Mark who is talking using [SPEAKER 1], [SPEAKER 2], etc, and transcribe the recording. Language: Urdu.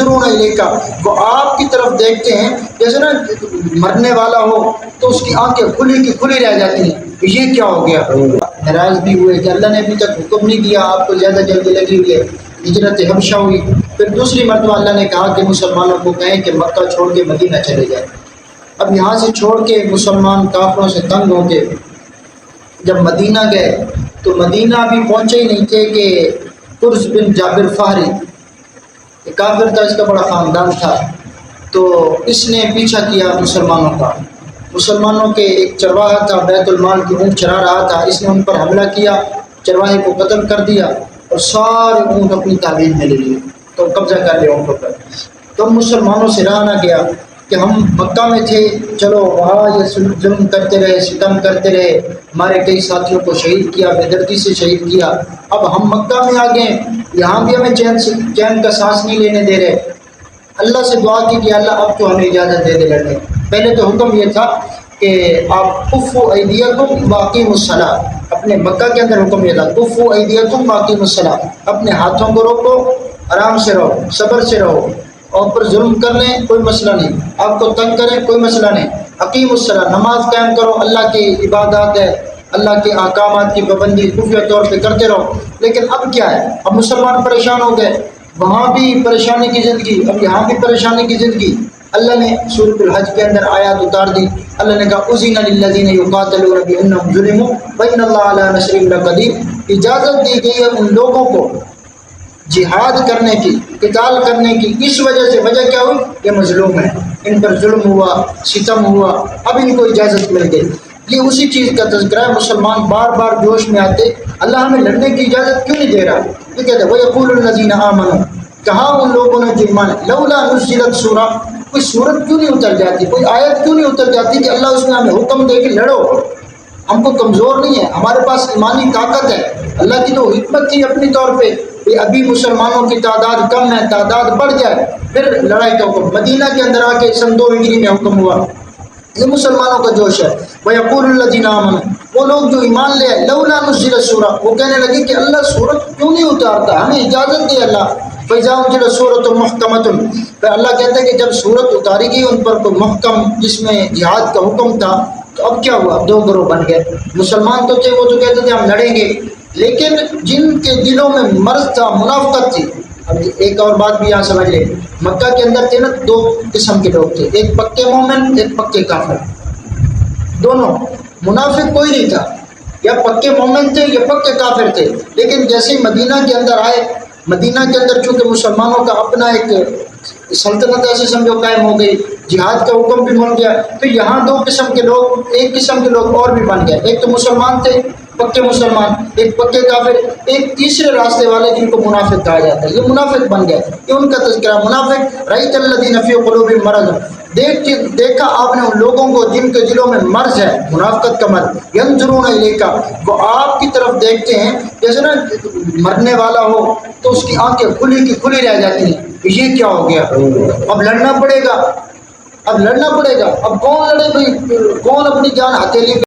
[SPEAKER 1] ينظرون الیک، وہ آپ کی طرف دیکھتے ہیں، جیسے نا مرنے والا ہو تو اس کی آنکھیں کھلی کی کھلی رہ جاتی ہیں، یہ کیا ہو گیا؟ ناراض بھی ہوئے کہ اللہ نے ابھی تک حکم نہیں دیا، آپ کو زیادہ جلدی لگی ہوئی ہے، ہجرت حبشہ ہوئی۔ پھر دوسری مرتبہ اللہ نے کہا کہ مسلمانوں کو کہیں کہ مکہ چھوڑ کے مدینہ چلے جائیں۔ اب یہاں سے چھوڑ کے مسلمان کافروں سے تنگ ہو کے جب مدینہ گئے تو مدینہ بھی پہنچے ہی نہیں تھے کہ قرز بن جابر فہری، ایک کافر تھا، اس کا بڑا خاندان تھا، تو اس نے پیچھا کیا مسلمانوں کا۔ مسلمانوں کے ایک چرواہا تھا، بیت المال کی اونٹ چرا رہا تھا، اس نے ان پر حملہ کیا، چرواہے کو قتل کر دیا اور سارے اونٹ اپنی تعبیر میں لے لیے، تو قبضہ کر لیا اونٹوں پر۔ تو مسلمانوں سے رہا نہ گیا کہ ہم مکہ میں تھے، چلو وہاں یہ ظلم کرتے رہے، ستم کرتے رہے، ہمارے کئی ساتھیوں کو شہید کیا، بے دردی سے شہید کیا، اب ہم مکہ میں آ گئے، یہاں بھی ہمیں چین کا سانس نہیں لینے دے رہے۔ اللہ سے دعا کی کہ اللہ اب تو ہمیں اجازت دے دے لڑنے۔ پہلے تو حکم یہ تھا کہ آپ کفوا ایدیکم واقیموا الصلاۃ، اپنے مکہ کے اندر حکم یہ تھا کفوا ایدیکم واقیموا الصلاۃ، اپنے ہاتھوں کو روکو، آرام سے رہو، صبر سے رہو، اور پر ظلم کر لیں کوئی مسئلہ نہیں، آپ کو تنگ کریں کوئی مسئلہ نہیں، اقیم الصلاۃ، نماز قائم کرو، اللہ کی عبادات ہے، اللہ کے احکامات کی پابندی خفیہ طور پہ کرتے رہو۔ لیکن اب کیا ہے، اب مسلمان پریشان ہو گئے، وہاں بھی پریشانی کی زندگی، اب یہاں بھی پریشانی کی زندگی۔ اللہ نے سورۃ الحج کے اندر آیات اتار دی، اللہ نے کہا اذن للذین یقاتلون بانہم ظلموا وان اللہ علی نصرہم لقدیر، اجازت دی گئی ہے ان لوگوں کو جہاد کرنے کی، قتال کرنے کی، اس وجہ سے، وجہ کیا ہوئی؟ یہ مظلوم ہے، ان پر ظلم ہوا، ستم ہوا، اب ان کو اجازت مل گئی۔ یہ اسی چیز کا تذکرہ ہے، مسلمان بار بار جوش میں آتے، اللہ ہمیں لڑنے کی اجازت کیوں نہیں دے رہا؟ یہ کہتے ہیں وَيَقُولُ الَّذِينَ آمَنُوا، کہا ان لوگوں نے جو ایمان لولا نزلت سورہ، کوئی سورت کیوں نہیں اتر جاتی، کوئی آیت کیوں نہیں اتر جاتی کہ اللہ اس میں ہمیں حکم دے کہ لڑو، ہم کو کمزور نہیں ہے، ہمارے پاس ایمانی طاقت ہے۔ اللہ کی تو حکمت تھی اپنی طور پہ کہ ابھی مسلمانوں کی تعداد کم ہے، تعداد بڑھ جائے، پھر لڑائی کا حکم مدینہ کے اندر آ کے سن 2 ہجری میں حکم ہوا۔ یہ مسلمانوں کا جوش ہے۔ وَيَقُولُ الَّذِينَ آمَنُوا، وہ لوگ جو ایمان لے آئے، لولا نزلت سورہ، وہ کہنے لگے کہ اللہ سورت کیوں نہیں اتارتا، ہمیں اجازت دے اللہ۔ فَإِذَا أُنزِلَتْ سُورَةٌ مُحْكَمَةٌ، پھر اللہ کہتا ہے کہ جب سورت اتاری گئی ان پر کوئی محکم جس میں جہاد کا حکم تھا، تو اب کیا ہوا؟ 2 گروہ بن گئے۔ مسلمان تو تھے، وہ تو کہتے تھے ہم لڑیں گے، لیکن جن کے دلوں میں مرض تھا، منافقت تھی۔ اب ایک اور بات بھی یہاں سمجھ لیں، مکہ کے اندر تھے نا 2 قسم کے لوگ تھے، ایک پکے مومن، ایک پکے کافر، دونوں۔ منافق کوئی نہیں تھا، یا پکے مومن تھے یا پکے کافر تھے۔ لیکن جیسے مدینہ کے اندر آئے، مدینہ کے اندر چونکہ مسلمانوں کا اپنا ایک سلطنت ایسے سمجھو قائم ہو گئی، جہاد کا حکم بھی مل گیا، تو یہاں 2 قسم کے لوگ، ایک قسم کے لوگ اور بھی بن گئے، ایک تو مسلمان تھے پکے مسلمان، ایک پکے کافر، ایک تیسرے راستے والے جن کو منافق کہا جاتا ہے، یہ منافق بن گئے، یہ ان کا تذکرہ منافق۔ رأیت الذین فی قلوبہم مرض، دیکھا آپ نے ان لوگوں کو جن کے دلوں میں مرض ہے، منافقت کا مرض، ینظرون الیک، وہ آپ کی طرف دیکھتے ہیں، جیسے نا مرنے والا ہو تو اس کی آنکھیں کھلی کی کھلی رہ جاتی ہیں، یہ کیا ہو گیا؟ اب لڑنا پڑے گا، اب لڑنا پڑے گا، اب کون لڑے بھائی، کون اپنی جان ہتھیلی